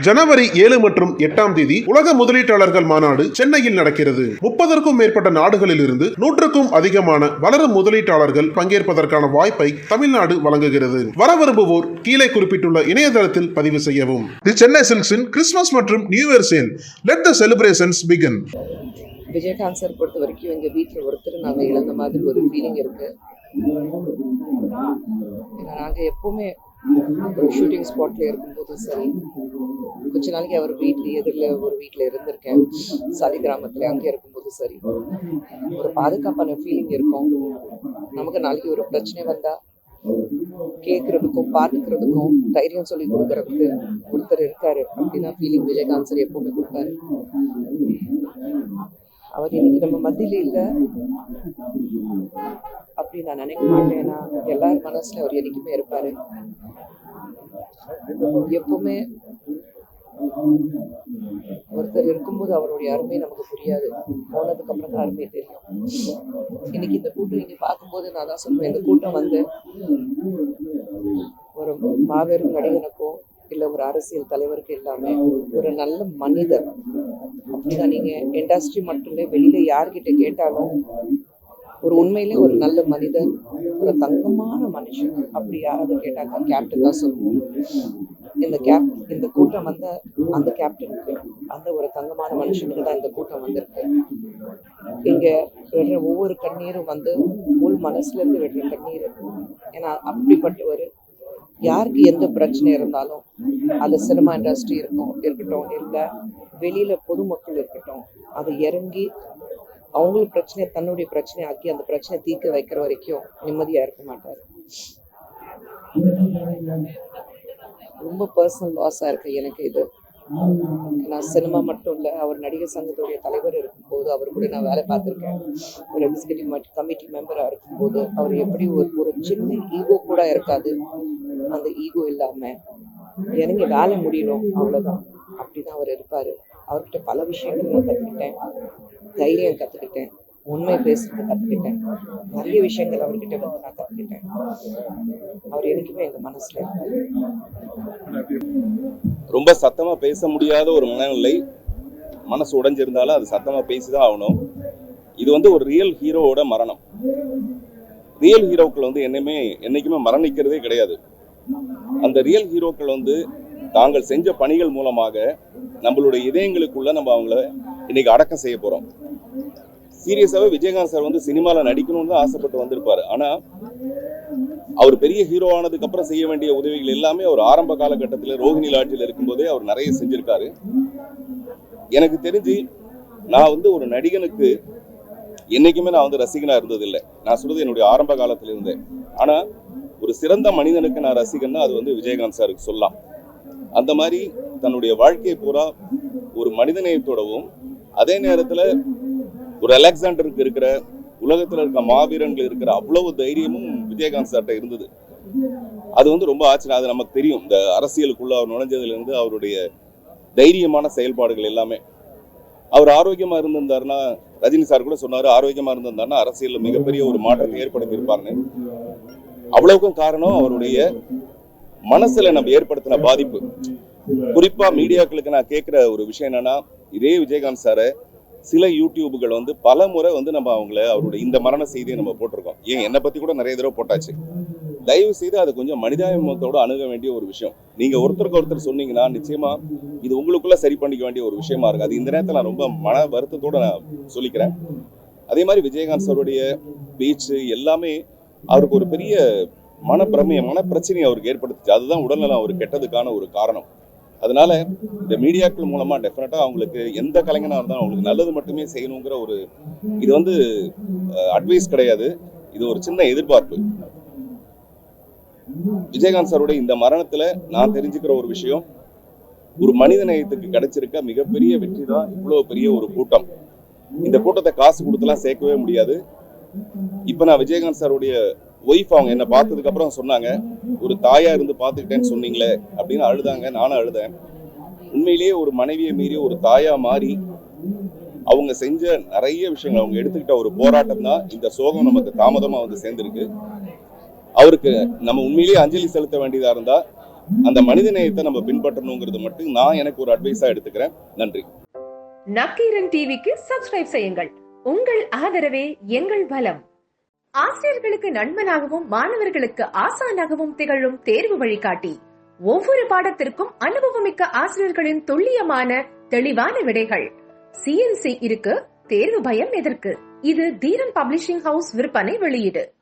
ஜனவரி 7 மற்றும் 8ஆம் தேதி உலக முதலீட்டாளர்கள் மாநாடு சென்னையில் நடக்கிறது. 30க்கும் மேற்பட்ட நாடுகளில் இருந்து 100க்கும் அதிகமான வளரும் முதலீட்டாளர்கள் பங்கேற்பதற்கான வாய்ப்பை தமிழ்நாடு வழங்குகிறது. வர விரும்புவோர் கீழே குறிப்பிட்டுள்ள இணையதளத்தில் பதிவு செய்யவும். தி சென்னை சில்க்ஸின் கிறிஸ்துமஸ் மற்றும் new year sale. Let the celebrations begin. Vijayakanth sir பொறுத்த வரைக்கும் எங்கள் வீட்டில் ஒருத்தர் நாங்கள் இழந்த மாதிரி ஒரு ஃபீலிங் இருக்கு. நாங்கள் எப்பவுமே ஒரு ஷூட்டிங் ஸ்பாட்ல இருக்கும்போது சரி, கொஞ்ச நாளைக்கு அவர் வீட்டில் எதிரில் ஒரு வீட்டில் இருந்திருக்கேன், சாலி கிராமத்தில். அங்கே இருக்கும்போது சரி, ஒரு பாதுகாப்பான ஃபீலிங் இருக்கும். நமக்கு நாளைக்கு ஒரு பிரச்சனை வந்தால் கேட்கறதுக்கும் பார்த்துக்கிறதுக்கும் தைரியம் சொல்லி கொடுக்கறதுக்கு ஒருத்தர் இருக்காரு அப்படின்னா ஃபீலிங் விஜயகாந்த் சார் எப்பவுமே கொடுப்பாரு. அவர் இன்னைக்கு நம்ம மத்தியில இல்லை அப்படி நான் நினைக்க மாட்டேன். ஏன்னா எல்லாரும் மனசுல அவர் என்னைக்குமே இருப்பாரு. எப்பவுமே ஒருத்தர் இருக்கும்போது அவருடைய அருமை நமக்கு புரியாது, போனதுக்கு அப்புறம் தான் அருமை தெரியும். இன்னைக்கு இந்த கூட்டம் இங்க பார்க்கும்போது நான் தான் சொல்றேன், இந்த கூட்டம் வந்து ஒரு மாபெரும் நடிகனுக்கோ இல்ல ஒரு அரசியல் தலைவருக்கு இல்லாம ஒரு நல்ல மனிதர் அப்படிதான். நீங்க இண்டஸ்ட்ரி மட்டும் இல்லை, வெளியில யார்கிட்ட கேட்டாலும் ஒரு உண்மையிலே ஒரு நல்ல மனிதர், ஒரு தங்கமான மனுஷன் அப்படி யாராவது கேட்டாக்கா கேப்டன் தான் சொல்லுவோம். இந்த கூட்டம் வந்து அந்த கேப்டனுக்கு, அந்த ஒரு தங்கமான மனுஷனுக்கு தான் இந்த கூட்டம் வந்திருக்கு. இங்க விடுற ஒவ்வொரு கண்ணீரும் வந்து உள் மனசுல இருந்து விடுற கண்ணீர். ஏன்னா அப்படிப்பட்டவர் யாருக்கு எந்த பிரச்சனை இருந்தாலும், அது சினிமா இண்டஸ்ட்ரி இருக்கட்டும் இல்லை வெளியில பொதுமக்கள் இருக்கட்டும், அதை இறங்கி அவங்களுக்கு பிரச்சனையை தன்னுடைய பிரச்சனை ஆக்கி அந்த பிரச்சனை தீர்க்க வைக்கிற வரைக்கும் நிம்மதியா இருக்க மாட்டாரு. ரொம்ப பர்சனல் லாஸா இருக்கு எனக்கு இது. நான் சினிமா மட்டும் இல்லை, அவர் நடிகர் சங்கத்துடைய தலைவர் இருக்கும்போது அவர் கூட நான் வேலை பார்த்துருக்கேன். ஒரு எக்ஸிகூட்டிவ் கமிட்டி மெம்பராக இருக்கும்போது அவர் எப்படி ஒரு சின்ன ஈகோ கூட இருக்காது. அந்த ஈகோ இல்லாம எனக்கு வேலை முடியணும் அவ்வளோதான், அப்படிதான் அவர் இருப்பாரு. அவர்கிட்ட பல விஷயங்கள் நான் கற்றுக்கிட்டேன், தைரியம் கற்றுக்கிட்டேன், உண்மை பேசுறது கற்றுக்கிட்டேன், நிறைய விஷயங்கள் அவர்கிட்ட வந்து நான் கற்றுக்கிட்டேன். அவர் எனக்குமே எங்க மனசுல இருக்காரு. ரொம்ப சத்தமா பேச முடியாத ஒரு மனநிலை, மனசு உடைஞ்சிருந்தாலும் அது சத்தமா பேசிதான் ஆகணும். இது வந்து ஒரு ரியல் ஹீரோவோட மரணம். ரியல் ஹீரோக்கள் வந்து என்னைக்குமே மரணிக்கிறதே கிடையாது. அந்த ரியல் ஹீரோக்கள் வந்து தாங்கள் செஞ்ச பணிகள் மூலமாக நம்மளுடைய இதயங்களுக்குள்ள நம்ம அவங்கள இன்னைக்கு அடக்கம் செய்ய போறோம். சீரியஸாவே விஜயகாந்த் சார் வந்து சினிமால நடிக்கணும்னு தான் ஆசைப்பட்டு வந்திருப்பாரு. ஆனா அவர் பெரிய ஹீரோ ஆனதுக்கு அப்புறம் செய்ய வேண்டிய உதவிகள் எல்லாமே அவர் ஆரம்ப காலகட்டத்தில் ரோஹிணி லாட்ஜில் இருக்கும்போதே அவர் நிறைய செஞ்சிருக்காரு. எனக்கு தெரிஞ்சு நான் வந்து ஒரு நடிகனுக்கு என்னைக்குமே நான் வந்து ரசிகனா இருந்ததில்லை. நான் சொல்றது என்னுடைய ஆரம்ப காலத்துல இருந்தேன். ஆனா ஒரு சிறந்த மனிதனுக்கு நான் ரசிகன்னா அது வந்து விஜயகாந்த் சாருக்கு சொல்லலாம். அந்த மாதிரி தன்னுடைய வாழ்க்கையை பூரா ஒரு மனிதநேயத்தோடவும், அதே நேரத்துல ஒரு அலெக்சாண்டருக்கு இருக்கிற உலகத்துல இருக்க மாவீரன்கள் இருக்கிற அவ்வளவு தைரியமும் விஜயகாந்த் சார்ட்ட இருந்தது. அது வந்து ரொம்ப ஆச்சரியம். அது நமக்கு தெரியும், இந்த அரசியலுக்குள்ள அவர் நுழைஞ்சதுல இருந்து அவருடைய தைரியமான செயல்பாடுகள் எல்லாமே. அவர் ஆரோக்கியமா இருந்திருந்தாருன்னா, ரஜினி சார் கூட சொன்னாரு, ஆரோக்கியமா இருந்திருந்தாருன்னா அரசியல்ல மிகப்பெரிய ஒரு மாற்றத்தை ஏற்படுத்தி இருப்பாருன்னு. அவ்வளவுக்கும் காரணம் அவருடைய மனசுல நம்ம ஏற்படுத்தின பாதிப்பு. குறிப்பா மீடியாக்களுக்கு நான் கேட்கிற ஒரு விஷயம் என்னன்னா, இதே விஜயகாந்த் சாரை சில யூடியூபுகள் வந்து பல முறை வந்து நம்ம அவருடைய இந்த மரண செய்தியை நம்ம போட்டிருக்கோம். ஏன் என்னை பத்தி கூட நிறைய தடவை போட்டாச்சு. தயவு செய்து அதை கொஞ்சம் மனிதாபிமானத்தோட அணுக வேண்டிய ஒரு விஷயம். நீங்க ஒருத்தருக்கு ஒருத்தர் சொன்னீங்கன்னா நிச்சயமா இது உங்களுக்குள்ள சரி பண்ணிக்க வேண்டிய ஒரு விஷயமா இருக்கு. அது இந்த நேரத்தில் நான் ரொம்ப மன வருத்தத்தோட நான் சொல்லிக்கிறேன். அதே மாதிரி விஜயகாந்த் சாருடைய பேச்சு எல்லாமே அவருக்கு ஒரு பெரிய மன பிரச்சனையை அவருக்கு ஏற்படுத்துச்சு. அதுதான் உடல்நலம் அவர் கெட்டதுக்கான ஒரு காரணம். அதனால இந்த மீடியாக்கள் மூலமா டெஃபினட்டா அவங்களுக்கு எந்த கலைஞனா இருந்தாலும் அவங்களுக்கு நல்லது மட்டுமே செய்யணுங்கிற ஒரு, இது வந்து அட்வைஸ் கிடையாது, இது ஒரு சின்ன எதிர்பார்ப்பு. விஜயகாந்த் சாருடைய இந்த மரணத்துல நான் தெரிஞ்சுக்கிற ஒரு விஷயம், ஒரு மனித நேயத்துக்கு கிடைச்சிருக்க மிகப்பெரிய வெற்றி தான் இவ்வளவு பெரிய ஒரு கூட்டம். இந்த கூட்டத்தை காசு கொடுத்துலாம் சேர்க்கவே முடியாது. இப்ப நான் விஜயகாந்த் சாருடைய ஒய்ஃப் அவங்க என்ன பார்த்ததுக்கு அப்புறம் சொன்னாங்க, ஒரு தாயா இருந்து பார்த்துக்கிட்டேன்னு சொன்னீங்களே அப்படின்னு அழுதாங்க. நானும் அழுதேன். உண்மையிலேயே ஒரு மனைவியை மீறி ஒரு தாயா மாறி அவங்க செஞ்ச நிறைய விஷயங்கள், அவங்க எடுத்துக்கிட்ட ஒரு போராட்டம் தான் இந்த சோகம் நமக்கு தாமதமா வந்து சேர்ந்திருக்கு. அவருக்கு நம்ம உண்மையிலேயே அஞ்சலி செலுத்த வேண்டியதா இருந்தா அந்த மனித நேயத்தை நம்ம பின்பற்றணுங்கிறது மட்டும் நான் எனக்கு ஒரு அட்வைஸா எடுத்துக்கிறேன். நன்றி. நக்கீரன் டிவிக்கு சப்ஸ்கிரைப் செய்யுங்கள். உங்கள் ஆதரவே எங்கள் பலம். ஆசிரியர்களுக்கு நண்பனாகவும் மாணவர்களுக்கு ஆசானாகவும் திகழும் தேர்வு வழிகாட்டி. ஒவ்வொரு பாடத்திற்கும் அனுபவமிக்க ஆசிரியர்களின் துல்லியமான தெளிவான விடைகள். CNC இருக்கு, தேர்வு பயம் எதற்கு? இது தீரன் பப்ளிஷிங் ஹவுஸ் விற்பனை வெளியீடு.